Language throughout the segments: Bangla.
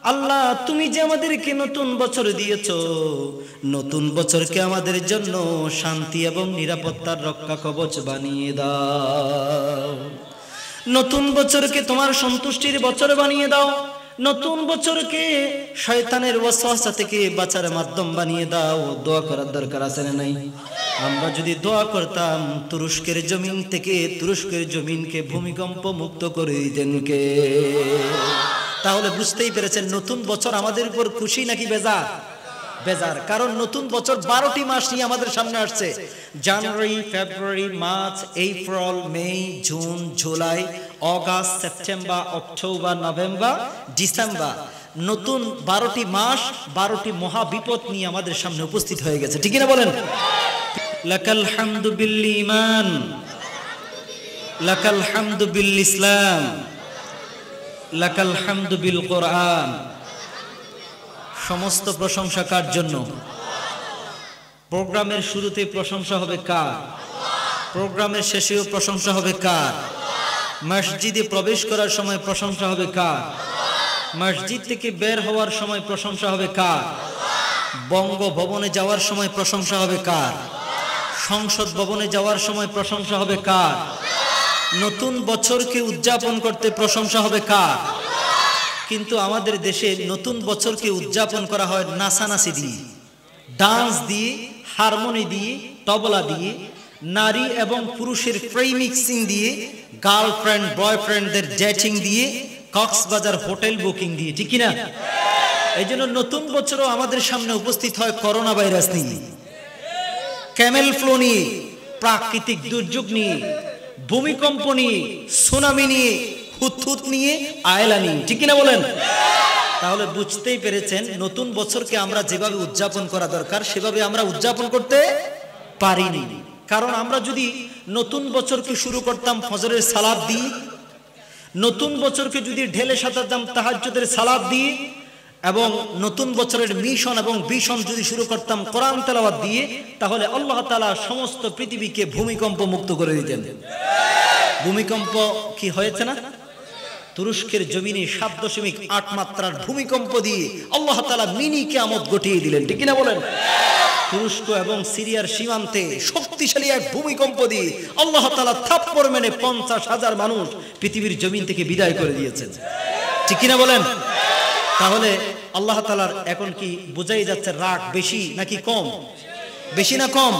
আল্লাহ তুমি যে আমাদেরকে নতুন বছর দিয়েছো, নতুন বছরকে আমাদের জন্য শান্তি এবং নিরাপত্তার রক্ষা কবচ বানিয়ে দাও। নতুন বছরকে তোমার সন্তুষ্টির বছর বানিয়ে দাও। নতুন বছরকে শয়তানের ওয়াসওয়াসা থেকে বাঁচার মাধ্যম বানিয়ে দাও। দোয়া করার দরকার আছে না নাই? আমরা যদি দোয়া করতাম তুরস্কের জমিন থেকে, তুরস্কের জমিনকে ভূমিকম্প মুক্ত করে দিতেন কে? তাহলে বুঝতেই পেরেছেন নতুন বছর আমাদের উপর খুশি নাকি বেজার? বেজার। কারণ নতুন বছর 12টি মাস নিয়ে আমাদের সামনে আসছে। January, February, March, April, May, June, July, August, September, October, November, December. নতুন 12টি মাস, 12টি মহা বিপদ নিয়ে আমাদের সামনে উপস্থিত হয়ে গেছে। ঠিক না বলেন? লাকাল হামদু বিল ঈমান, লাকাল হামদু বিল ইসলাম, লাকাল হামদু বিল কোরআন। সমস্ত প্রশংসা কার জন্য? প্রোগ্রামের শুরুতে প্রশংসা হবে কার? প্রোগ্রামের শেষেও প্রশংসা হবে কার? মসজিদে প্রবেশ করার সময় প্রশংসা হবে কার? মসজিদ থেকে বের হওয়ার সময় প্রশংসা হবে কার? বঙ্গভবনে যাওয়ার সময় প্রশংসা হবে কার? সংসদ ভবনে যাওয়ার সময় প্রশংসা হবে কার? নতুন বছরকে উদযাপন করতে প্রশংসা হবে কার? কিন্তু আমাদের দেশে নতুন বছরকে উদযাপন করা হয় নাচানাচি দিয়ে, ডান্স দিয়ে, হারমোনি দিয়ে, তবলা দিয়ে, নারী এবং পুরুষের প্রেমিক্সিং দিয়ে, গার্লফ্রেন্ড বয়ফ্রেন্ডদের ডেটিং দিয়ে, কক্সবাজার হোটেল বুকিং দিয়ে। ঠিক না? এই জন্য নতুন বছরও আমাদের সামনে উপস্থিত হয় করোনা ভাইরাস নিয়ে, ক্যামেল ফ্লু নিয়ে, প্রাকৃতিক দুর্যোগ নিয়ে, ভূমিকম্প নিয়ে, সুনামি নিয়ে, হুতহুত নিয়ে, আয়লা নিয়ে। ঠিক কিনা বলেন? তাহলে বুঝতেই পেরেছেন নতুন বছরকে আমরা যেভাবে উদযাপন করা দরকার সেভাবে আমরা উদযাপন করতে পারিনি। কারণ আমরা যদি নতুন বছরকে শুরু করতাম ফজরের সালাত দিয়ে, নতুন বছরকে যদি ঢেলে সাজাতাম তাহাজ্জুদের সালাত দিয়ে, এবং নতুন বছরের মিশন এবং ভিশন যদি শুরু করতাম কোরআন তেলাওয়াত দিয়ে, তাহলে আল্লাহ তাআলা সমস্ত পৃথিবীকে ভূমিকম্প মুক্ত করে দিতেন। ভূমিকম্প কি হয়েছে না? তুরস্কের জমিনে 7.8 মাত্রার ভূমিকম্প দিয়ে আল্লাহ তাআলা মিনি কিয়ামত ঘটিয়ে দিলেন। ঠিক কিনা বলেন? তুরস্ক এবং সিরিয়ার সীমান্তে শক্তিশালী এক ভূমিকম্প দিয়ে আল্লাহ তাআলা থাপ্পড় মেরে 50,000 মানুষ পৃথিবীর জমিন থেকে বিদায় করে দিয়েছেন। ঠিক কিনা বলেন? তাহলে আল্লাহ তাআলার এখন কি বোঝাই যাচ্ছে রাগ বেশি নাকি কম? বেশি না কম?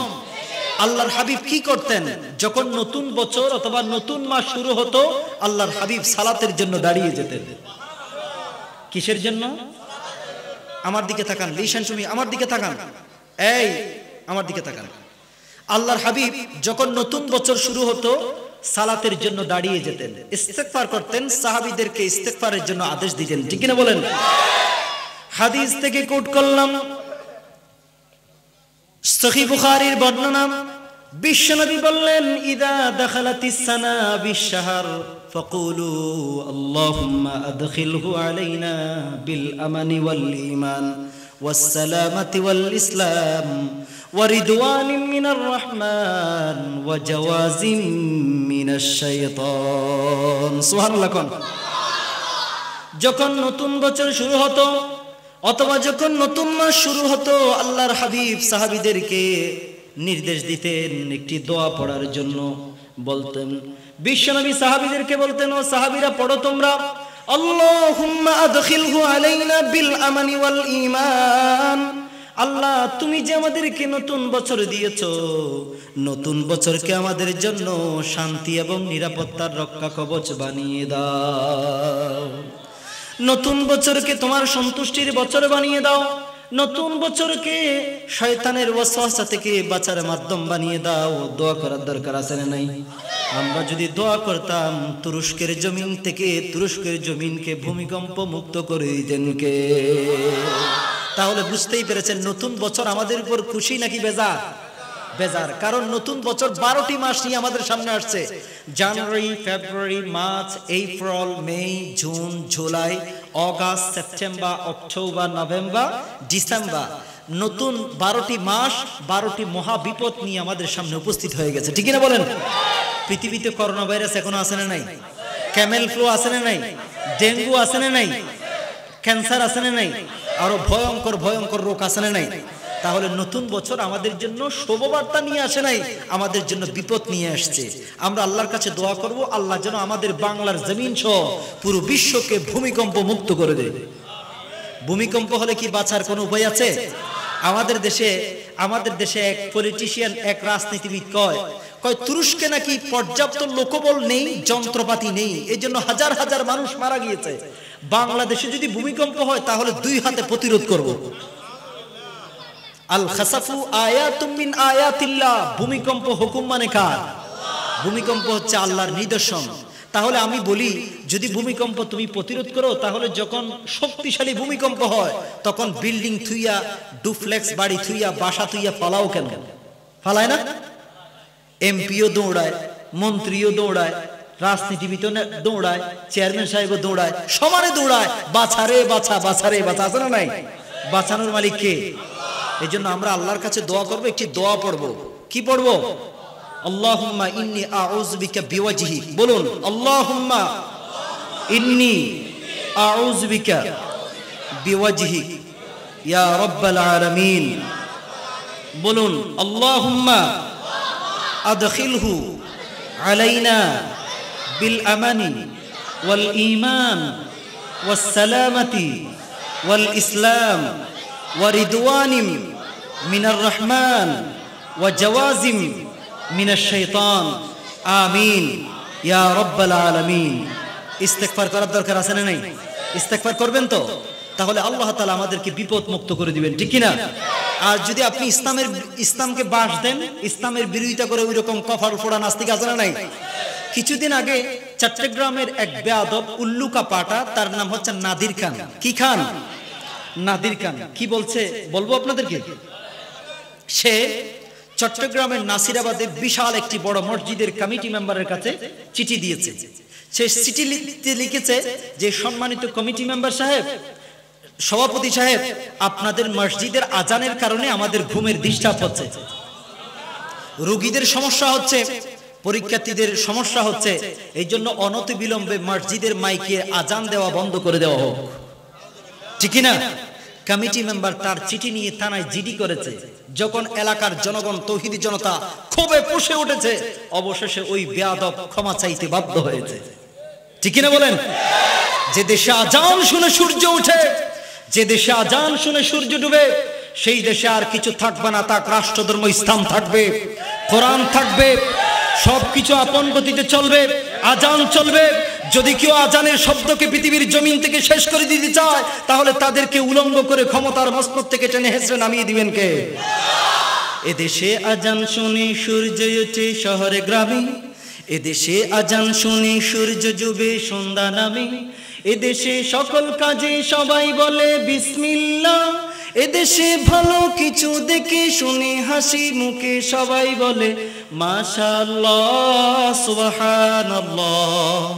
আল্লাহর হাবিব কি করতেন? যখন নতুন বছর অথবা নতুন মাস শুরু হতো, আল্লাহর হাবিব সালাতের জন্য দাঁড়িয়ে যেতেন। কিসের জন্য? আমার দিকে তাকান, লিসেন টু মি, আমার দিকে তাকান, এই আমার দিকে তাকান। আল্লাহর হাবিব যখন নতুন বছর শুরু হতো সালাতের জন্য দাঁড়িয়ে যেতেন, ইস্তেগফার করতেন, সাহাবীদেরকে ইস্তেগফারের জন্য আদেশ দিতেন। ঠিক কিনা বলেন? হাদিস থেকে কোট করলাম, সহিহ বুখারীর বর্ণনা। বিশ্বনবী বললেন, ইদা দাখালাতিস সানা বিশ-শাহর ফাকুলু আল্লাহুম্মা আদখিলহু আলাইনা বিল আমানি ওয়াল ঈমান ওয়াস সালামাতি ওয়াল ইসলাম ওয়া রিদওয়ানিম মিনার রহমান ওয়া জাওয়াজিম মিনাশ শাইতান। সুবহানাল্লাহ। যখন নতুন বছর শুরু হতো অথবা যখন নতুন মাস শুরু হতো, আল্লাহর হাবিব সাহাবীদেরকে নির্দেশ দিতেন একটি দোয়া পড়ার জন্য। বলতেন, বিশ্বনবী সাহাবীদেরকে বলতেন, ও সাহাবীরা পড়ো তোমরা, আল্লাহুম্মা আদখিলহু আলাইনা বিল আমানি ওয়াল ঈমান। আল্লাহ তুমি যে আমাদেরকে নতুন বছর দিয়েছো, নতুন বছরকে আমাদের জন্য শান্তি এবং নিরাপত্তার রক্ষা কবচ বানিয়ে দাও। নতুন বছরকে তোমার সন্তুষ্টির বছর বানিয়ে দাও। নতুন বছরকে শয়তানের ওয়াসওয়াসা থেকে বাঁচার মাধ্যম বানিয়ে দাও। দোয়া করার দরকার আছে না নাই? আমরা যদি দোয়া করতাম তুরস্কের জমিন থেকে, তুরস্কের জমিনকে ভূমিকম্প মুক্ত করে দিতেন কে? তাহলে বুঝতেই পেরেছেন নতুন বছর আমাদের উপর খুশি নাকি বেজার? বেজার। কারণ নতুন বছর 12টি মাস নিয়ে আমাদের সামনে আসছে। January, February, March, April, May, June, July, August, September, October, November, December. নতুন 12টি মাস, 12টি মহা বিপদ নিয়ে আমাদের সামনে উপস্থিত হয়ে গেছে। ঠিক না বলেন? পৃথিবীতে করোনা ভাইরাস এখনো আছে না নাই? ক্যামেল ফ্লু আছে না নাই? ডেঙ্গু আছে না নাই? ক্যান্সার আছে না নাই, আরো ভয়ঙ্কর ভয়ঙ্কর রোগ আছে না নাই। তাহলে নতুন বছর আমাদের জন্য শুভবার্তা নিয়ে আসে নাই, আমাদের জন্য বিপদ নিয়ে আসছে। আমরা আল্লাহর কাছে দোয়া করব, আল্লাহ যেন আমাদের বাংলার জমিন সহ পুরো বিশ্বকে ভূমিকম্প মুক্ত করে দেয়। ভূমিকম্প হলে কি বাঁচার কোনো উপায় আছে? আমাদের দেশে এক পলিটিশিয়ান, এক রাজনীতিবিদ কয় তুরস্কে নাকি পর্যাপ্ত লোকবল নেই, যন্ত্রপাতি নেই, এই জন্য হাজার হাজার মানুষ মারা গিয়েছে। বাংলাদেশে যদি ভূমিকম্প হয় তাহলে 2 হাতে প্রতিরোধ করব। আল খাসাফু আয়াতুম মিন আয়াতিল্লাহ, ভূমিকম্প হুকুম মানে কার? ভূমিকম্প হচ্ছে আল্লাহর নিদর্শন। তাহলে আমি বলি, যদি ভূমিকম্প তুমি প্রতিরোধ করো, তাহলে যখন শক্তিশালী ভূমিকম্প হয় তখন বিল্ডিং থুইয়া, ডুপ্লেক্স বাড়ি থুইয়া, বাসা থুইয়া ফালাও কেন? ফালায় না? এমপিও দৌড়ায়, মন্ত্রীও দৌড়ায়, রাজনীতিবিদ দৌড়ায়, চেয়ারম্যান সাহেবও দৌড়ায়, সমানে দৌড়ায়, বাঁচারে বাঁচা, বাঁচারে বাঁচা, আছে না নাই? বাঁচানোর মালিক কে? এই জন্য আমরা আল্লাহর কাছে দোয়া করবো, একটি দোয়া পড়বো। কি পড়বো? আল্লাহুম্মা ইন্নী আউযু বিকা বিওয়াজহি, বলুন আল্লাহুম্মা ইন্নী আউযু বিকা বিওয়াজহি ইয়া রাব্বাল আলামিন। বলুন আল্লাহুম্মা আদখিলহু আলাইনা বিল আমানি ওয়াল ঈমান ওয়াস সালামাতি ওয়াল ইসলাম ওয়া রিদওয়ানিম মিনার রহমান ওয়া জাওয়াজিম মিনাশ শাইতান, আমিন ইয়া রাব্বাল আলামিন। ইস্তেগফার করার দরকার আছে না নাই? ইস্তেগফার করবেন তো? তাহলে আল্লাহ তাআলা আমাদেরকে বিপদ মুক্ত করে দিবেন, ঠিক কি না? আর যদি আপনি ইসলামকে বাস দেন, ইসলামের বিরোধিতা করে ওই রকম কফার ফোড়া নাস্তিক আছে না নাই? কিছুদিন আগে চট্টগ্রামের এক বেয়াদব উল্লুকা পাটা, তার নাম হচ্ছে নাদির খান। কি খান? নাদির খান। কি বলছে বলবো আপনাদেরকে? সে চট্টগ্রামের নাসিরাবাদে বিশাল একটি বড় মসজিদের কমিটি মেম্বারের কাছে চিঠি দিয়েছে। সে চিঠিতে লিখেছে যে, সম্মানিত কমিটি মেম্বার সাহেব, সভাপতি সাহেব, আপনাদের মসজিদের আজানের কারণে আমাদের ঘুমের ডিস্টার্ব হচ্ছে, রোগীদের সমস্যা হচ্ছে, পরীক্ষার্থীদের সমস্যা হচ্ছে, এই জন্য অনতিবিলম্বে মসজিদের মাইকে আজান দেওয়া বন্ধ করে দেওয়া হোক, ঠিক না? কমিটি মেম্বার তার চিঠি নিয়ে থানায় জিডি করেছে। যখন এলাকার জনগণ, তৌহিদি জনতা ক্ষোভে পুষে উঠেছে, অবশেষে ওই বেয়াদব ক্ষমা চাইতে বাধ্য হয়েছে, ঠিক না বলেন? যে দেশে আজান শুনে সূর্য ওঠে, যে দেশে আজান শুনে সূর্য ডুবে, সেই দেশে আর কিছু থাকবে না, তাক রাষ্ট্রধর্ম ইসলাম থাকবে, কোরআন থাকবে, সবকিছু আপন গতিতে চলবে, আজান চলবে। যদি কেউ আজানের শব্দকে পৃথিবীর জমিন থেকে শেষ করে দিতে চায়, তাহলে তাদেরকে উলঙ্গ করে ক্ষমতার মস্তক থেকে টেনে হেসড়ে নামিয়ে দিবেন কে? এদেশে আজান শুনে সূর্য ওঠে শহরে গ্রামে, এদেশে আজান শুনে সূর্য ডুবে সন্ধ্যা নামে, এদেশে সকল কাজে সবাই বলে বিসমিল্লাহ, এদেশে ভালো কিছু দেখে শুনে হাসি মুখে সবাই বলে মাশাআল্লাহ, সুবহানাল্লাহ,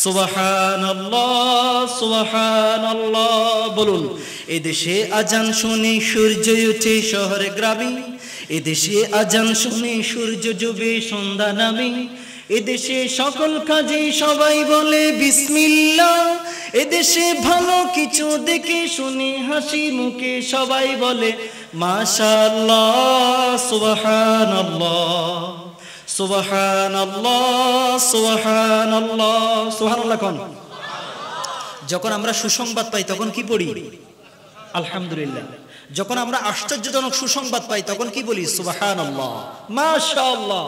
সুবহানাল্লাহ, সুবহানাল্লাহ। বলুন, এদেশে আজান শুনে সূর্য ওঠে শহরে গ্রামে, এদেশে আজান শুনে সূর্য ডুবে সন্ধ্যা নামে, এদেশে সকল কাজে সবাই বলে বিসমিল্লাহ, এদেশে ভালো কিছু দেখে শুনে হাসি মুখে সবাই বলে মাশাআল্লাহ, সুবহানাল্লাহ, সুবহানাল্লাহ, সুবহানাল্লাহ। সুবহানাল্লাহ কোন? যখন আমরা সুসংবাদ পাই তখন কি পড়ি? আলহামদুলিল্লাহ। যখন আমরা আশ্চর্যজনক সুসংবাদ পাই তখন কি বলি? সুবহানাল্লাহ, মাশাআল্লাহ।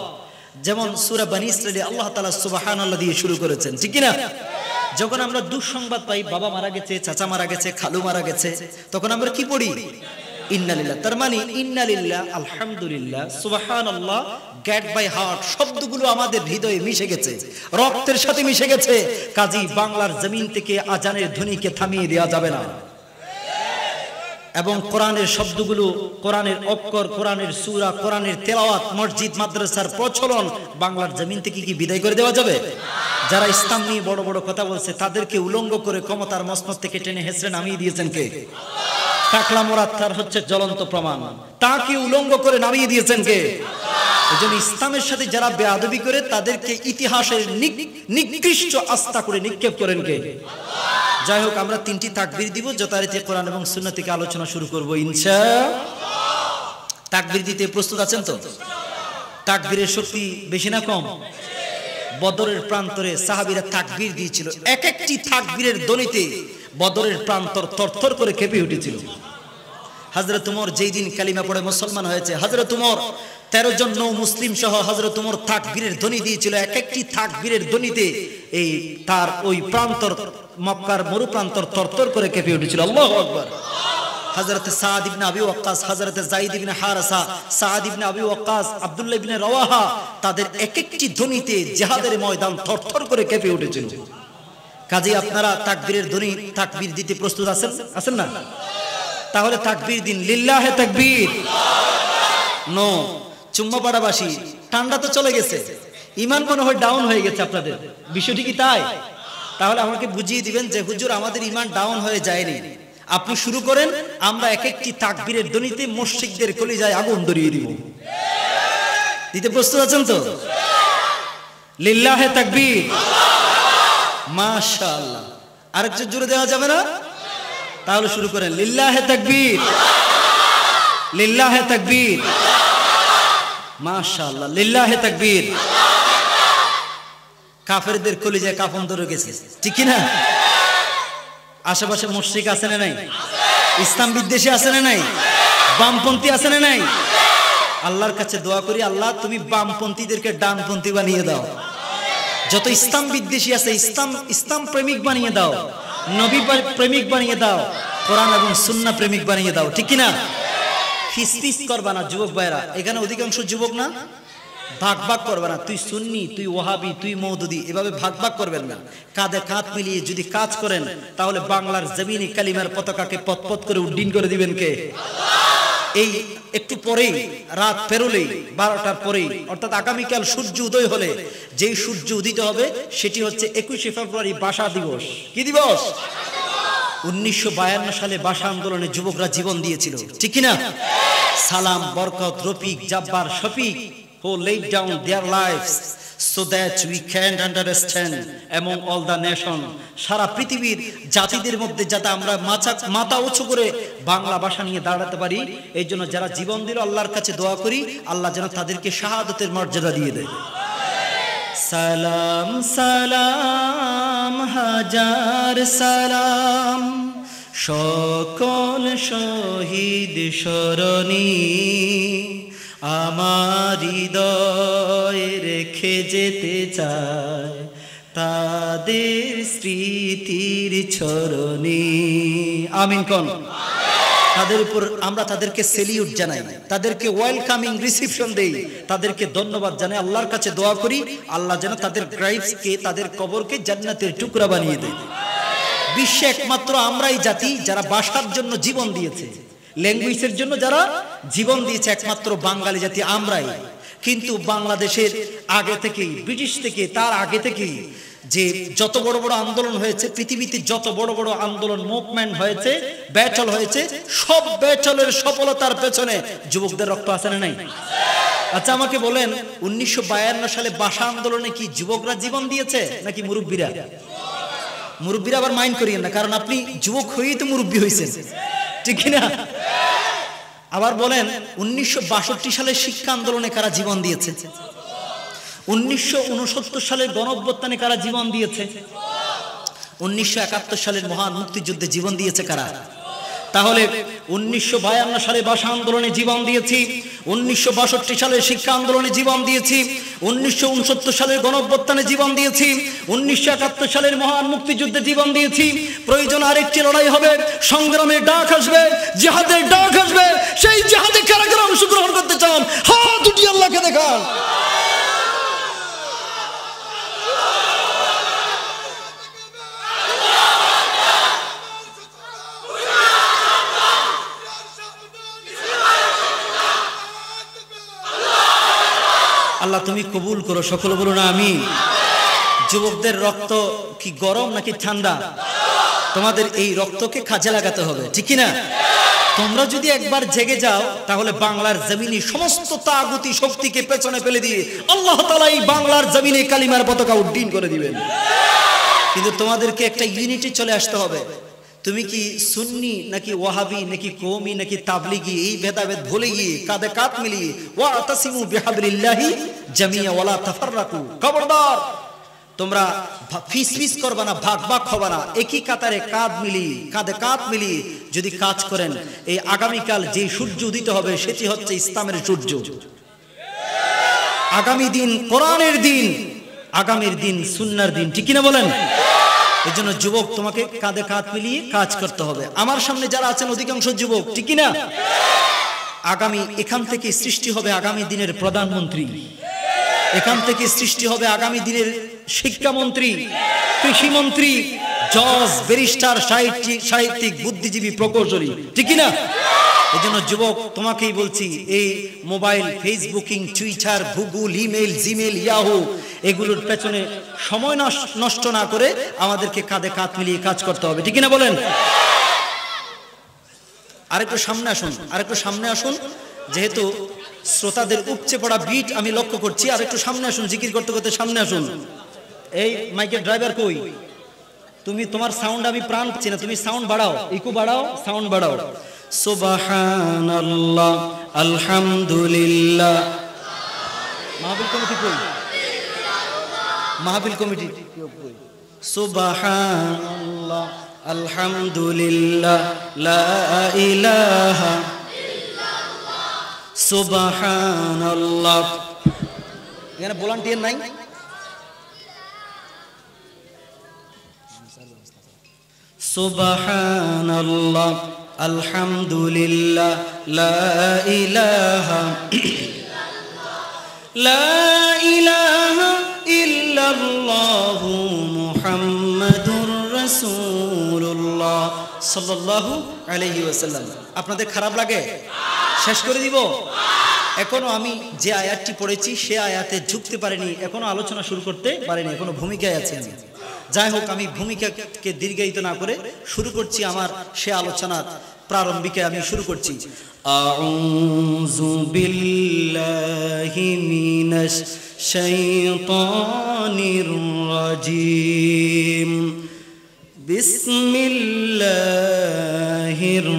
যেমন সূরা বনী ইসরাঈলে আল্লাহ তাআলা সুবহানাল্লাহ দিয়ে শুরু করেছেন, ঠিক কি না? যখন আমরা দুঃসংবাদ পাই, বাবা মারা গেছে, চাচা মারা গেছে, খালু মারা গেছে, তখন আমরা কি পড়ি? ইন্নালিল্লাহ। তার মানে ইন্নালিল্লাহ, আলহামদুলিল্লাহ, সুবহানাল্লাহ, গেট বাই হার্ট শব্দগুলো আমাদের হৃদয়ে মিশে গেছে, রক্তের সাথে মিশে গেছে। কাজী বাংলার জমিন থেকে আজানের ধ্বনিকে থামিয়ে দেওয়া যাবে না। এবং কোরআনের শব্দগুলো, কোরআনের অক্ষর, কোরআনের সূরা, কোরআনের তেলাওয়াত, মসজিদ মাদ্রাসার প্রচলন বাংলার জমিন থেকে কি বিদায় করে দেওয়া যাবে? যারা ইসলাম নিয়ে বড় বড় কথা বলছে তাদেরকে উলঙ্গ করে ক্ষমতার মসনদ থেকে টেনে হেসড়ে নামিয়ে দিয়েছেন কে? টাকলা মোরাদ তার হচ্ছে জ্বলন্ত প্রমাণ। তাকে উলঙ্গ করে নামিয়ে দিয়েছেন কে? এজন্য ইসলামের সাথে যারা বেয়াদবি করে তাদেরকে ইতিহাসের নিকৃষ্ট আস্থা করে নিক্ষেপ করেন কে? যাই হোক, আমরা 3টি তাকবীর দিব, যথারীতি কোরআন এবং সুন্নাহ থেকে আলোচনা শুরু করব ইনশাআল্লাহ। তাকবীর দিতে প্রস্তুত আছেন তো? তাকবীরের শক্তি বেশি না কম? বদরের প্রান্তরে সাহাবীরা তাকবীর দিয়েছিল, এক একটি তাকবীরের ধ্বনিতে বদরের প্রান্তর থরথর করে কেঁপে উঠেছিল। হযরত ওমর যেই দিন কালিমা পড়ে মুসলমান হয়েছে, হযরত ওমর 13 জন নৌ মুসলিম সহ হযরত ওমর তাকবীরের ধ্বনি দিয়েছিল, এক একটি তাকবীরের ধ্বনিতে এই তার ওই প্রান্তর, মক্কার মরু প্রান্তর থরথর করে কেঁপে উঠেছিল। আল্লাহু আকবার। হযরত সাদ ইবনে আবি ওয়াক্কাস, হযরত যায়েদ ইবনে হারেসা, সাদ ইবনে আবি ওয়াক্কাস, আব্দুল্লাহ ইবনে রাওয়াহা, তাদের এক একটি ধ্বনিতে জিহাদের ময়দান থরথর করে কেঁপে উঠেছিল। কাজেই আপনারা তাকবীরের ধ্বনি, তাকবীর দিতে প্রস্তুত আছেন না? তাহলে তাকবীর দিন, লিল্লাহে তাকবীর। নো চুম্মা পাড়াবাসী, ঠান্ডা তো চলে গেছে, ঈমান মনে হয় ডাউন হয়ে গেছে আপনাদের, বিষয়টি কি তাই? তাহলে আমাকে বুঝিয়ে দিবেন যে হুজুর আমাদের ঈমান ডাউন হয়ে যায়নি। আপনি শুরু করেন, আমরা এক একটি তাকবীরের ধ্বনিতে মুশরিকদের কলিজায় আগুন ধরিয়ে দিব। দিতে প্রস্তুত আছেন তো? লিল্লাহে তাকবীর। মাশাআল্লাহ। আরেকটু জোরে দেওয়া যাবে না? তাহলে শুরু করেন, লিল্লাহে তাকবীর, লিল্লাহে তাকবীর। মাশাআল্লাহ, লিল্লাহে তাকবীর। কাফেরদের কলিজায় কাফন ধরে গেছে, ঠিক কি না? আশেপাশে মুশরিক আছে না নাই? ইসলাম বিদ্বেষী আছে না নাই? বামপন্থী আছে না নাই? আল্লাহর কাছে দোয়া করি, আল্লাহ তুমি বামপন্থীদেরকে ডানপন্থী বানিয়ে দাও। যত ইসলাম বিদ্বেষী আছে ইসলাম প্রেমিক বানিয়ে দাও, নবী প্রেমিক বানিয়ে দাও, কোরআন এবং সুন্নাহ প্রেমিক বানিয়ে দাও, ঠিক কি না? ফিসফিস করবা না যুবক ভাইরা, এখানে অধিকাংশ যুবক না, ভাগ ভাগ করবে না, তুই সুন্নি, তুই ওয়াহাবি, তুই মওদুদি, এভাবে ভাগ ভাগ করবেন না। কাঁধে কাঁধ মিলিয়ে যদি কাজ করেন, তাহলে বাংলার জমিনে কালিমার পতাকাকে পতপত করে উড্ডীন করে দিবেন কে? এই একটু পরেই, রাত পেরোলেই, 12টার পরেই, অর্থাৎ আগামীকাল সূর্য উদয় হলে যেই সূর্য উদিত হবে সেটি হচ্ছে 21শে ফেব্রুয়ারি, ভাষা দিবস। কি দিবস? 1952 সালে ভাষা আন্দোলনে যুবকরা জীবন দিয়েছিল, ঠিক কি না? সালাম, বরকত, Rafiq, Jabbar, Shafiq who laid down their lives so that we can understand among all the nation, সারা পৃথিবীর জাতিদের মধ্যে যাতে আমরা মাথা উঁচু করে বাংলা ভাষা নিয়ে দাঁড়াতে পারি, এই জন্য যারা জীবন দিল আল্লাহর কাছে দোয়া করি, আল্লাহ যেন তাদেরকে শাহাদাতের মর্যাদা দিয়ে দেয়। সালাম সালাম হাজার সালাম সকল শহীদ স্মরণী, আমার হৃদয়ে রেখে যেতে চায় তাদের স্মৃতির চরণে। আমিন কোন? তাদের উপর আমরা তাদেরকে সেলিউট জানাই, তাদেরকে ওয়েলকামিং রিসিপশন দেই, তাদেরকে ধন্যবাদ জানাই, আল্লাহর কাছে দোয়া করি আল্লাহ যেন তাদের গ্রাইভসকে, তাদের কবরকে জান্নাতের টুকরা বানিয়ে দেয়। বিশ্বে একমাত্র আমরাই জাতি যারা ভাষার জন্য জীবন দিয়েছে, ল্যাঙ্গুয়েজের জন্য যারা জীবন দিয়েছে, একমাত্র বাঙালি জাতি আমরাই। কিন্তু বাংলাদেশের আগে থেকেই, ব্রিটিশ থেকে, তার আগে থেকেই যে যত বড় বড় আন্দোলন হয়েছে, পৃথিবীতে যত বড় বড় আন্দোলন, মুভমেন্ট হয়েছে, ব্যাটল হয়েছে, সব ব্যাটলের সফলতার পেছনে যুবকদের রক্ত আছে না নাই? আচ্ছা আমাকে বলেন, 1952 সালে ভাষা আন্দোলনে কি যুবকরা জীবন দিয়েছে নাকি মুরব্বীরা? মুরব্বীরা আবার মাইন্ড করিয়েন না, কারণ আপনি যুবক হয়েই তো মুরব্বী হয়েছেন, ঠিক না? আবার বলেন, 1962 সালে শিক্ষা আন্দোলনে কারা জীবন দিয়েছে? 1969 সালের গণঅভ্যুত্থানে কারা জীবন দিয়েছে? 1971 সালের মহান মুক্তিযুদ্ধে জীবন দিয়েছে কারা? তাহলে 1952 সালে ভাষা আন্দোলনে জীবন দিয়েছি, 1962 সালের শিক্ষা আন্দোলনে জীবন দিয়েছি, 1969 সালের গণঅভ্যুত্থানে জীবন দিয়েছি, 1971 সালের মহান মুক্তিযুদ্ধে জীবন দিয়েছি। প্রয়োজন আরেকটি লড়াই হবে, সংগ্রামের ডাক আসবে, জিহাদের ডাক আসবে। সেই জিহাদে কারা কারা অংশগ্রহণ করতে চান? হাত উঠিয়ে আল্লাহকে দেখান। আল্লাহ তুমি কবুল করো, সকলে বলুন আমিন। যুবকদের রক্ত কি গরম নাকি ঠান্ডা? তোমাদের এই রক্তকে কাজে লাগাতে হবে, ঠিক না? তোমরা যদি একবার জেগে যাও, তাহলে বাংলার জমিনে সমস্ত তাগুতি শক্তিকে পেছনে ফেলে দিয়ে আল্লাহ তাআলা এই বাংলার জমিনে কালিমার পতাকা উড্ডীন করে দিবেন। কিন্তু তোমাদেরকে একটা ইউনিটি চলে আসতে হবে। তুমি কি সুন্নি নাকি ওয়াহাবি নাকি কওমি নাকি তাবলিগি, এই ভেদাভেদ ভুলে গিয়ে কাঁধে কাঁধ মিলিয়ে ওয়াতাসিমু বিহাবলিল্লাহি জামিয়া ওয়ালা তাফাররাকু, খবরদার তোমরা ফিস করবা না, ভাগ ভাগ হবে না, একই কাতারে কাঁধ মিলিয়ে কাঁধে কাঁধ মিলিয়ে যদি কাজ করেন, এই আগামীকাল যে সূর্য উদিত হবে সেটি হচ্ছে ইসলামের সূর্য। আগামী দিন কোরআনের দিন, আগামীর দিন সুন্নাহর দিন, ঠিক কিনা বলেন? এই জন্য যুবক তোমাকে কাঁধে কাঁধ মিলিয়ে কাজ করতে হবে। আমার সামনে যারা আছেন অধিকাংশ যুবক, ঠিক কিনা? আগামী এখান থেকে সৃষ্টি হবে আগামী দিনের প্রধানমন্ত্রী, এখান থেকে সৃষ্টি হবে আগামী দিনের শিক্ষামন্ত্রী, কৃষিমন্ত্রী, জজ, ব্যারিস্টার, সাহিত্যিক, বুদ্ধিজীবী, প্রকৌশলী, ঠিক কিনা? এই জন্য যুবক তোমাকেই বলছি, এই mobile, Facebooking, Twitter, Google, email, Gmail, Yahoo এগুলোর পেছনে সময় নষ্ট না করে আমাদেরকে কাঁধে কাঁধ মিলিয়ে কাজ করতে হবে, ঠিক কিনা বলেন? আরেকটু সামনে আসুন, আরেকটু সামনে আসুন, যেহেতু শ্রোতাদের উপচে পড়া বিট আমি লক্ষ্য করছি। আরেকটু সামনে আসুন, জিকির করতে করতে সামনে আসুন। এই মাইকের ড্রাইভার কই? তুমি তোমার সাউন্ড আমি প্রাণ পাচ্ছি না, তুমি সাউন্ড বাড়াও, ইকো বাড়াও, সাউন্ড বাড়াও। সুবহানাল্লাহ, আলহামদুলিল্লাহ। মাহফিল কমিটি কই? মাহফিল কমিটি কই? সুবহানাল্লাহ, আলহামদুলিল্লাহ, লা ইলাহা ইল্লাল্লাহ, সুবহানাল্লাহ। এখানে ভলান্টিয়ার নাই? সুবহানাল্লাহ, আলহামদুলিল্লাহ, লা ইলাহা ইল্লাল্লাহ, লা ইলাহা ইল্লাল্লাহ, মুহাম্মাদুর রাসূলুল্লাহ সাল্লাল্লাহু আলাইহি ওয়াসাল্লাম। আপনাদের খারাপ লাগে? শেষ করে দিব? এখনো আমি যে আয়াতটি পড়েছি সে আয়াতে ঝুঁকতে পারিনি, এখনো আলোচনা শুরু করতে পারিনি, এখনো ভূমিকায় আছি আমি। যাই হোক, আমি ভূমিকাকে দীর্ঘায়িত না করে শুরু করছি আমার সে আলোচনার প্রারম্ভিকে আমি শুরু করছি। আউযু বিল্লাহি মিনাশ শাইতানির রাজিম, বিসমিল্লাহির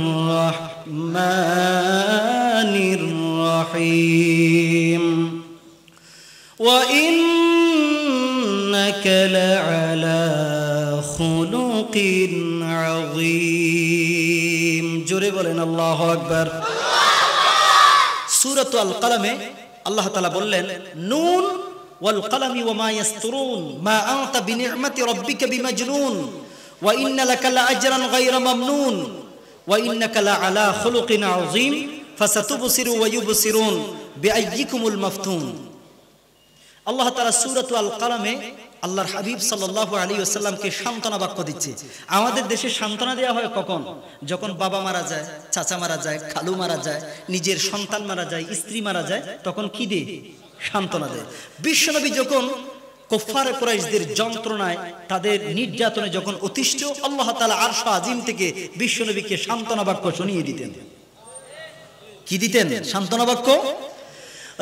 রাহমানির রহিম। ওয়া ইন্নাকা লাআলা খুলুকিন আযীম। জোরে বলেন আল্লাহু আকবার। সূরাতুল আল কালামে আল্লাহ তাআলা বললেন, নুন ওয়াল কালামি ওয়া মা ইয়াসতুরুন মা আনতা বিনি'মাতি রাব্বিকা বিমাজনুন ওয়া ইন্না লাকা লাআজরান গায়রা মামনুন ওয়া ইন্নাকা লাআলা খুলুকিন আযীম ফাসাতুবসিরু ওয়া ইউবসিরুন বিআইয়িকুমুল মাফতুন। আল্লাহ তাআলা সূরাতুল আল কালামে আল্লাহর হাবিব সাল্লাল্লাহু আলাইহি ওয়াসাল্লামকে সান্ত্বনা বাক্য দিচ্ছে। আমাদের দেশে সান্ত্বনা দেওয়া হয় কখন? যখন বাবা মারা যায়, চাচা মারা যায়, খালু মারা যায়, নিজের সন্তান মারা যায়, স্ত্রী মারা যায়, তখন কি দেয়? সান্ত্বনা দেয়। বিশ্বনবী যখন কুফফারে কুরাইশদের যন্ত্রণায়, তাদের নির্যাতনে যখন অতিষ্ঠ, আল্লাহ তাআলা আরশ আজিম থেকে বিশ্বনবীকে সান্ত্বনা বাক্য শুনিয়ে দিতেন। কি দিতেন? সান্ত্বনা বাক্য।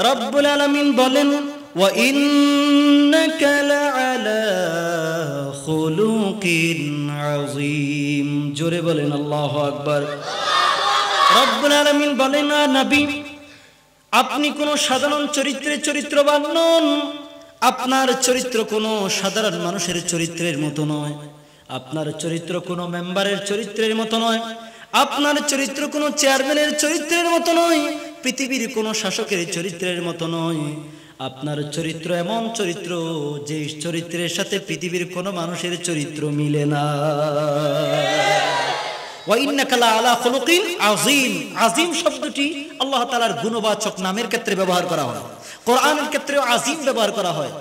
রব্বুল আলামিন বলেন, ওয়া ইন্নাকা লাআলা খুলুকিন আযীম। জোরে বলেন আল্লাহু আকবার। রব্বুল আলামিন বলেন, নবী আপনি কোন সাধারণ চরিত্রের চরিত্রবান নন, আপনার চরিত্র কোনো সাধারণ মানুষের চরিত্রের মতো নয়, আপনার চরিত্র কোনো মেম্বারের চরিত্রের মতো নয়, আপনার চরিত্র কোনো চেয়ারম্যানের চরিত্রের মতো নয়, পৃথিবীর কোনো শাসকের চরিত্রের মতো নয়। আপনার চরিত্র এমন চরিত্র যে চরিত্রের সাথে পৃথিবীর কোনো মানুষের চরিত্র মিলে না। ওয়া ইন্নাকা লাআলা খুলুকিন আযীম। আযীম শব্দটি আল্লাহ তাআলার গুণবাচক নামের ক্ষেত্রে ব্যবহার করা হয়, কোরআনের ক্ষেত্রেও আযীম ব্যবহার করা হয়।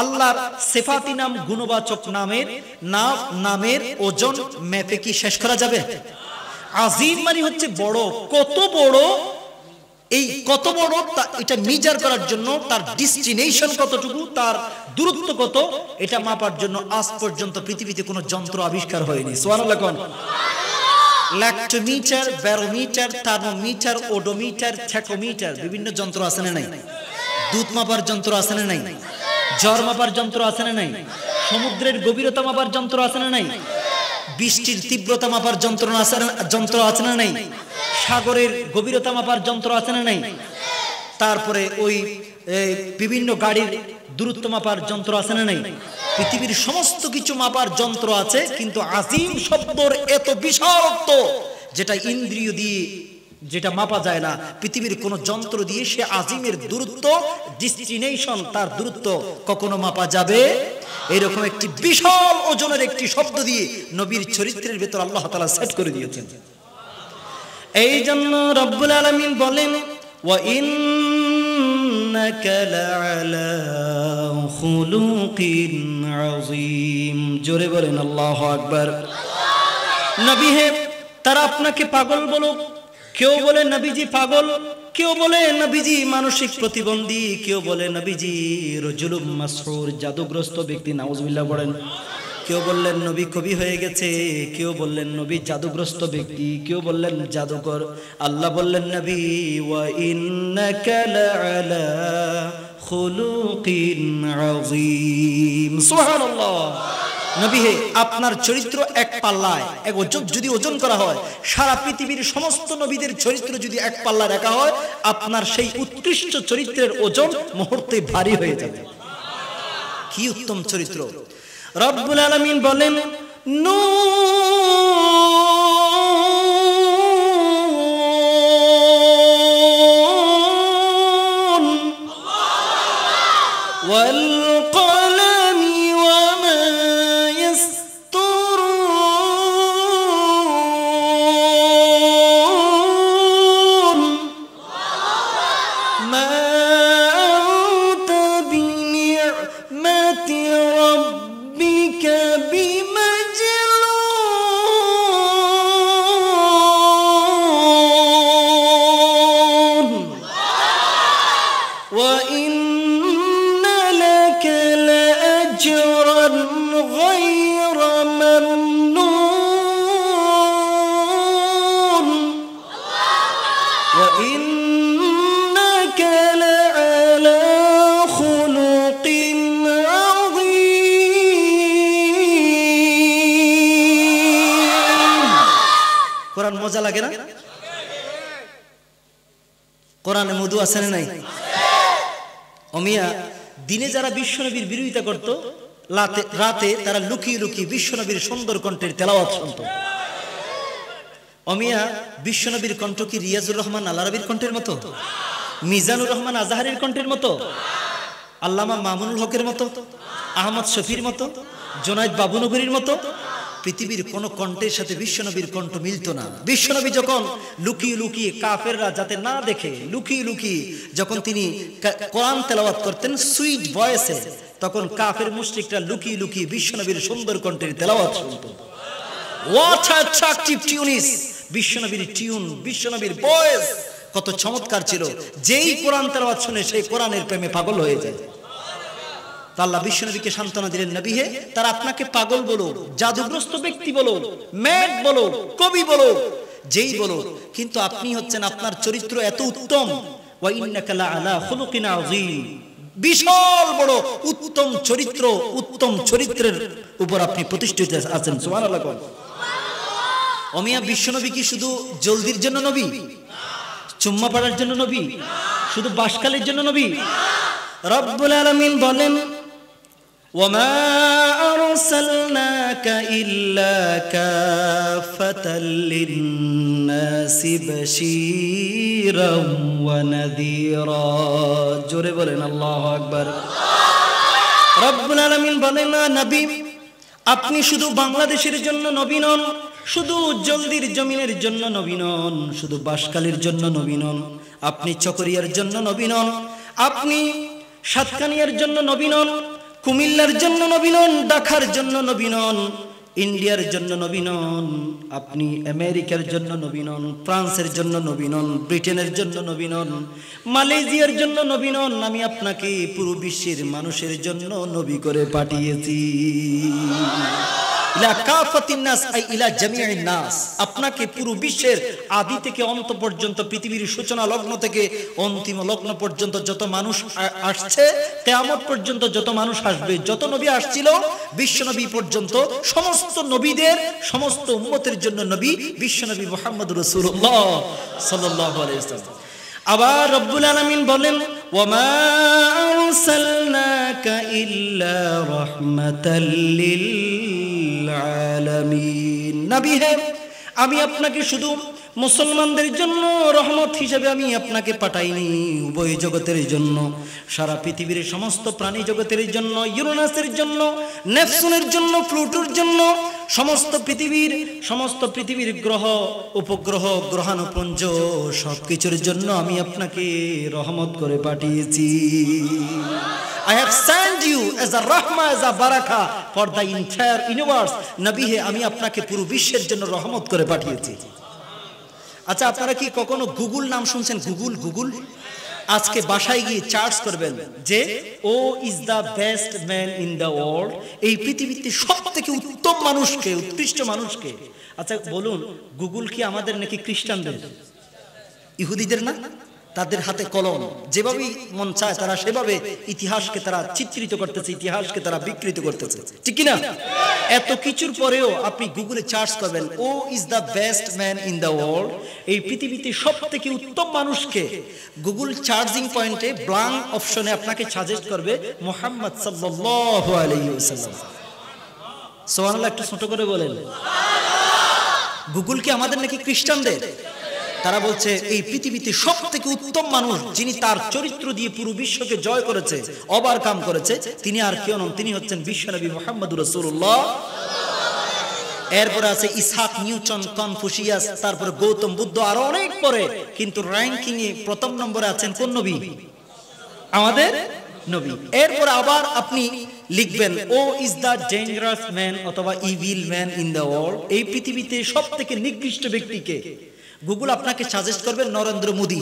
আল্লাহর সিফাতি নাম, গুণবাচক নামের ওজন মেপে কি শেষ করা যাবে? আযীম মানে হচ্ছে বড়। কত বড়, এই কত বড় এটা মেজার করার জন্য, তার ডেস্টিনেশন কতটুকু, তার দূরত্ব কত, এটা মাপার জন্য আজ পর্যন্ত পৃথিবীতে কোনো যন্ত্র আবিষ্কার হয়নি। সুবহানাল্লাহ কোন? ল্যাক্টোমিটার, ব্যারোমিটার, থার্মোমিটার, ওডোমিটার, থ্যাকোমিটার, বিভিন্ন যন্ত্র আছে না নাই? দুধ মাপার যন্ত্র আছে না নাই? জ্বর মাপার যন্ত্র আছে না নাই? সমুদ্রের গভীরতা মাপার যন্ত্র আছে না নাই? বৃষ্টির তীব্রতা মাপার যন্ত্র আছে না নাই? সাগরের গভীরতা মাপার যন্ত্র আছে না নাই? তারপরে ওই বিভিন্ন গাড়ির দূরত্ব মাপার যন্ত্র আছে না নাই? পৃথিবীর সমস্ত কিছু মাপার যন্ত্র আছে, কিন্তু আজিম শব্দর এত বিশালত্ব যেটা ইন্দ্রিয় দিয়ে যেটা মাপা যায় না, পৃথিবীর কোন যন্ত্র দিয়ে সে আজিমের দূরত্ব, ডেস্টিনেশন, তার দূরত্ব কখনো মাপা যাবে? এরকম একটি বিশাল ওজনের একটি শব্দ দিয়ে নবীর চরিত্রের ভেতর আল্লাহ তাআলা সেট করে দিয়েছেন। এই জন্য রব্বুল আলামিন বলেন, ওয়া ইন্নাকা লাআলা খুলুকিন আযীম। জোরে বলেন আল্লাহু আকবার। নবী হে, তারা আপনাকে পাগল বলুক, কেউ বলে নবীজি পাগল, কেউ বলে নবীজি মানসিক প্রতিবন্ধী, কেউ বলে নবীজি রজুলুম মাসহুর, জাদুগ্রস্ত ব্যক্তি, নাউজুবিল্লাহ বলেন। কেউ বললেন নবী কবি হয়ে গেছে, কেউ বললেন নবী জাদুগ্রস্ত ব্যক্তি, কেউ বললেন জাদুকর। আল্লাহ বললেন নবী ওয়া ইন্নাকা লাআলা খুলুকিন আযীম। সুবহানাল্লাহ। নবী হে, আপনার চরিত্র এক পাল্লায়, এক যদি ওজন করা হয়, সারা পৃথিবীর সমস্ত নবীদের চরিত্র যদি এক পাল্লায় রাখা হয়, আপনার সেই উৎকৃষ্ট চরিত্রের ওজন মুহূর্তে ভারী হয়ে যাবে। কি উত্তম চরিত্র! রব্বুল আলামিন বলেন, নুন ওয়াল কলামি ওয়া মা ইয়াসতুরুন মা আনতা বিনি'মাতি রাব্বিকা বিমাজনুন ওয়া ইন্না লাকা লাআজরান গায়রা মামনুন ওয়া ইন্নাকা লাআলা খুলুকিন আযীম। কোরআন মজা লাগে না? কোরআনে মধু আছে না নাই? অমিয়া, দিনে যারা বিশ্বনবীর বিরোধিতা করত, রাতে তারা লুকিয়ে লুকিয়ে বিশ্বনবীর সুন্দর কণ্ঠের তেলাওয়াত শুনত। অমিয়া, বিশ্বনবীর কণ্ঠ কি রিয়াজুর রহমান আল আরাবির কণ্ঠের মতো, মিজানুর রহমান আজহারের কণ্ঠের মতো, আল্লামা মামুনুল হকের মতো, আহমদ শফির মতো, জোনায়েদ বাবুনগরীর মতো? পৃথিবীর কোন কণ্ঠের সাথে বিশ্বনবীর কণ্ঠ মিলত না। বিশ্বনবী যখন লুকিয়ে লুকিয়ে, কাফেররা যাতে না দেখে, লুকিয়ে লুকিয়ে যখন তিনি কোরআন তেলাওয়াত করতেন সুইট ভয়েসে, তখন কাফের মুশরিকরা লুকিয়ে লুকিয়ে বিশ্বনবীর সুন্দর কণ্ঠের তেলাওয়াত শুনত। What attractive tunes! বিশ্বনবীর টিউন, বিশ্বনবীর ভয়েস কত চমৎকার ছিল! যেই কোরআন তেলাওয়াত শুনে সেই কোরআনের প্রেমে পাগল হয়ে যায়। আল্লাহ বিশ্বনবীকে সান্ত্বনা দিলেন, নবী হে, তারা আপনাকে পাগল বলো, জাদুগ্রস্ত ব্যক্তি বলো, ম্যাড বলো, কবি বলো, যেই বলো, কিন্তু আপনি হচ্ছেন, আপনার চরিত্র এত উত্তম। ওয়া ইন্নাকা লাআলা খুলুকিন আযীম। বিশাল বড় উত্তম চরিত্র, উত্তম চরিত্রের উপর আপনি প্রতিষ্ঠিত আছেন। সুবহানাল্লাহ। অমিয়া, বিশ্বনবী কি শুধু জলদির জন্য নবী, চুম্মা পড়ার জন্য নবী, শুধু বাসকালের জন্য নবী? রব্বুল আলামিন বলেন, ওয়ামা আরসালনাকা ইল্লা কাফাতাল লিন্নাসি বাশীরাম ওয়া নাযীরা। জোরে বলেন আল্লাহু আকবার। রব্বুল আলামিন বলেন, নবী, আপনি শুধু বাংলাদেশের জন্য নবী নন, শুধু জলদির জমিনের জন্য নবী নন, শুধু বাসকালের জন্য নবী নন, আপনি চকরিয়ার জন্য নবী নন, আপনি সাতকানিয়ার জন্য নবী নন, কুমিল্লার জন্য নবী নন, ঢাকার জন্য নবী নন, ইন্ডিয়ার জন্য নবী নন, আপনি আমেরিকার জন্য নবী নন, ফ্রান্সের জন্য নবী নন, ব্রিটেনের জন্য নবী নন, মালয়েশিয়ার জন্য নবী নন, আমি আপনাকে পুরো বিশ্বের মানুষের জন্য নবী করে পাঠিয়েছি। ইলা কাফাতিন নাস আই ইলা জামিউন নাস, আপনাকে পুরো বিশ্বের আদি থেকে অন্ত পর্যন্ত, পৃথিবীর সূচনা লগ্ন থেকে অন্তিম লগ্ন পর্যন্ত যত মানুষ আসছে, কিয়ামত পর্যন্ত যত মানুষ আসবে, যত নবী আসছিল বিশ্ব নবী পর্যন্ত, সমস্ত নবীদের সমস্ত উম্মতের জন্য নবী বিশ্ব নবী মুহাম্মদুর রাসূলুল্লাহ সাল্লাল্লাহু আলাইহি ওয়াসাল্লাম। আবার রব্বুল আলামিন বলেন ওয়া মা আরসালনাকা ইল্লা রাহমাতাল লিল আলামিন। নবী হে, আমি আপনাকে শুধু মুসলমানদের জন্য রহমত হিসেবে আমি আপনাকে পাঠাইনি, উভয় জগতের জন্য, সারা পৃথিবীর সমস্ত প্রাণী জগতের জন্য, ইউরেনাসের জন্য, নেপচুনের জন্য, প্লুটোর জন্য, সমস্ত পৃথিবীর গ্রহ উপগ্রহ গ্রহাণুপুঞ্জ সবকিছুর জন্য আমি আপনাকে রহমত করে পাঠিয়েছি। I have sent you as a rahma, as a baraka for the entire universe. নবী হে, আমি আপনাকে পুরো বিশ্বের জন্য রহমত করে পাঠিয়েছি। আচ্ছা, আপনারা কি কখনো গুগল নাম শুনছেন? গুগল আজকে বাসায় গিয়ে চার্জ করবেন যে who is the best man in the world, এই পৃথিবীতে সবথেকে উত্তম মানুষকে, উৎকৃষ্ট মানুষকে। আচ্ছা বলুন, গুগল কি আমাদের নাকি খ্রিস্টানদের, ইহুদিদের না? তাদের হাতে কলম, যেভাবে মন চায় তারা সেভাবে ইতিহাসকে তারা চিত্রিত করতেছে, ইতিহাসকে তারা বিকৃত করতেছে, ঠিক কি না? এত কিছুর পরেও আপনি গুগলে সার্চ করবেন who is the best man in the world, এই পৃথিবীতে সবথেকে উত্তম মানুষকে। গুগল চার্জিং পয়েন্টে ব্ল্যাঙ্ক অপশনে আপনাকে সাজেস্ট করবে মুহাম্মদ সাল্লাল্লাহু আলাইহি ওয়াসাল্লাম। সুবহানাল্লাহ, একটু ছোট করে বলেন। গুগল কি আমাদের নাকি খ্রিস্টানদের? তারা বলছে এই পৃথিবীতে সবথেকে উত্তম মানুষ, যিনি তার চরিত্র দিয়ে পুরো বিশ্বকে জয় করেছে, ওভারকাম করেছে, তিনি আর কেউ নন, তিনি হচ্ছেন বিশ্বনবী মুহাম্মদুর রাসূলুল্লাহ। এরপরে আছে ইসহাক নিউটন, কনফুসিয়াস, তারপরে গৌতম বুদ্ধ, আরো অনেক পরে। কিন্তু র্যাঙ্কিং এ প্রথম নম্বরে আছেন কোন নবী? আমাদের নবী। এরপর আবার আপনি লিখবেন ও ইজ দ্য ডেঞ্জারাস ম্যান অথবা evil man in the world, এই পৃথিবীতে সবথেকে নিকৃষ্ট ব্যক্তিকে। গুগল আপনাকে সাজেস্ট করবে নরেন্দ্র মোদি।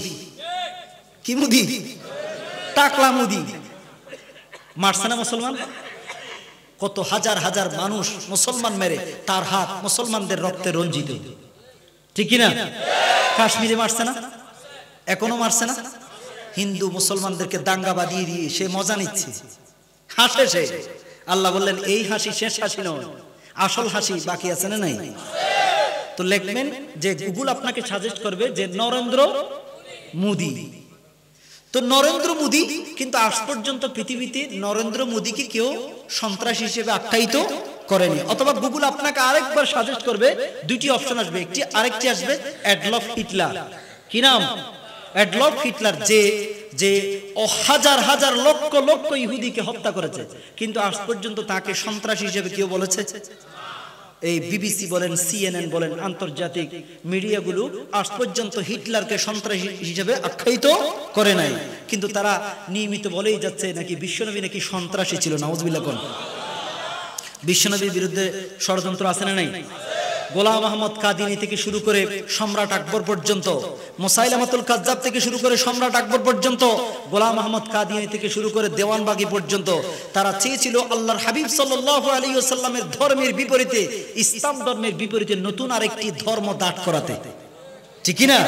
কি মোদি? টাকলা মোদি। মারছে না মুসলমান? কত হাজার হাজার মানুষ মুসলমান মেরে তার হাত মুসলমানদের রক্তে রঞ্জিত, ঠিক কি না? কাশ্মীরে মারছে না? এখনো মারছে না? হিন্দু মুসলমানদেরকে দাঙ্গা বাঁধিয়ে দিয়ে সে মজা নিচ্ছে, হাসে সে। আল্লাহ বললেন এই হাসি শেষ হাসি নয়, আসল হাসি বাকি আছে না নাই? তো লিখবেন যে গুগল আপনাকে সাজেস্ট করবে যে নরেন্দ্র মোদি। তো নরেন্দ্র মোদি, কিন্তু আজ পর্যন্ত পৃথিবীতে নরেন্দ্র মোদিকে কেউ সন্ত্রাসী হিসেবে আখ্যায়িত করেনি। অথবা গুগল আপনাকে আরেকবার সাজেস্ট করবে, দুইটি অপশন আসবে, আরেকটি আসবে অ্যাডলফ হিটলার। কি নাম? অ্যাডলফ হিটলার, যে হাজার হাজার লক্ষ লক্ষ ইহুদিকে হত্যা করেছে, কিন্তু আজ পর্যন্ত তাকে সন্ত্রাসী হিসেবে কেউ বলেছে? এই বিবিসি বলেন, সিএনএন বলেন, আন্তর্জাতিক মিডিয়াগুলো আজ পর্যন্ত হিটলারকে সন্ত্রাসী হিসেবে আখ্যায়িত করে নাই। কিন্তু তারা নিয়মিত বলেই যাচ্ছে নাকি বিশ্বনবী নাকি সন্ত্রাসী ছিল। নাউজুবিল্লাহ। কোন বিশ্বনবীর বিরুদ্ধে ষড়যন্ত্র আছে না নাই? গোলাম আহমদ কাদিনী থেকে শুরু করে সম্রাট আকবর পর্যন্ত, মুসাইলামাতুল কাজ্জাব থেকে শুরু করে সম্রাট আকবর পর্যন্ত, গোলাম আহমদ কাদিনী থেকে শুরু করে দেওয়ানবাগী পর্যন্ত, তারা চেয়েছিল আল্লাহর হাবিব সাল্লাল্লাহু আলাইহি ওয়াসাল্লামের ধর্মের বিপরীতে, ইসলাম ধর্মের বিপরীতে নতুন আরেকটি ধর্ম দাঁড় করাতে, ঠিক কি না?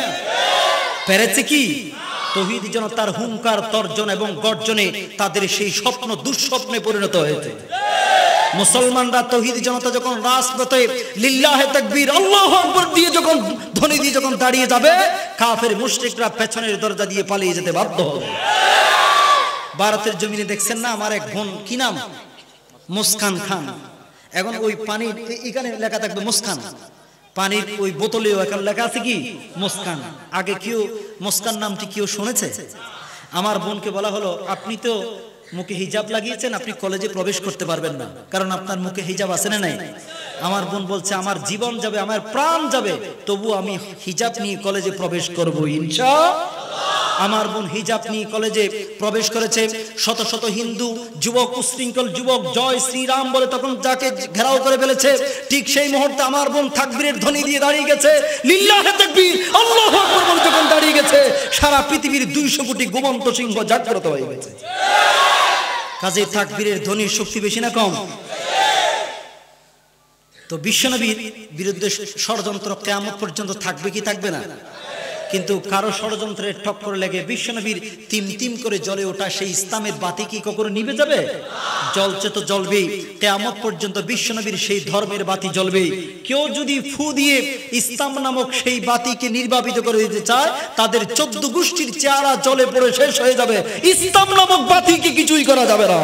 পেরেছে কি? তাওহীদ জনতার হুঙ্কার, তর্জন এবং গর্জনে তাদের সেই স্বপ্ন দুঃস্বপ্নে পরিণত হয়েছে। মুসলমানরা তাওহীদ জনতা যখন রাজপথে লিল্লাহে তাকবীর আল্লাহু আকবার দিয়ে যখন ধ্বনি দিয়ে যখন দাঁড়িয়ে যাবে, কাফের মুশরিকরা পেছনের দরজা দিয়ে পালিয়ে যেতে বাধ্য হবে। ভারতের জমিনে দেখছেন না আমার এক বোন, কি নাম? মুস্কান খান। এখন ওই পানির এখানে লেখা থাকবে মুস্কান, পানির ওই বোতলেও এখন লেখা আছে কি মুস্কান। আগে কেউ মুস্কান নামটি কেউ শুনেছে? আমার বোনকে বলা হলো আপনি তো মুখে হিজাব লাগিয়েছেন, আপনি কলেজে প্রবেশ করতে পারবেন না, কারণ আপনার মুখে হিজাব আছে না নাই? আমার বোন বলছে আমার জীবন যাবে, আমার প্রাণ যাবে, তবু আমি হিজাব নিয়ে কলেজে প্রবেশ করব ইনশাআল্লাহ। আমার বোন হিজাব নিয়ে কলেজে প্রবেশ করেছে। শত শত হিন্দু যুবক, উশৃঙ্খল যুবক জয় শ্রীরাম বলে তখন যাকে ঘেরাও করে ফেলেছে, ঠিক সেই মুহূর্তে আমার বোন তাকবীরের ধ্বনি দিয়ে দাঁড়িয়ে গেছে, লিল্লাহে তাকবীর আল্লাহু আকবার বলে যখন দাঁড়িয়ে গেছে, সারা পৃথিবীর 200 কোটি ঘুমন্ত সিংহ জাগ্রত হয়ে গেছে। কাজে তাকবীরের ধ্বনির শক্তি বেশি না কম? তো বিশ্বনবীর বিরুদ্ধে ষড়যন্ত্র কিয়ামত পর্যন্ত থাকবে কি থাকবে না? কিন্তু কারো ষড়যন্ত্রের টক্কর লেগে বিশ্বনবীর তিম তিম করে জ্বলে ওঠা সেই ইসলামের বাতি কি কখনো নিভে যাবে? জ্বলছে তো জ্বলবেই, কিয়ামত পর্যন্ত বিশ্বনবীর সেই ধর্মের বাতি জ্বলবেই। কেউ যদি ফু দিয়ে ইসলাম নামক সেই বাতিকে নির্বাপিত করে দিতে চায়, তাদের 14 গোষ্ঠীর চেহারা জ্বলে পড়ে শেষ হয়ে যাবে, ইসলাম নামক বাতিকে কিছুই করা যাবে না।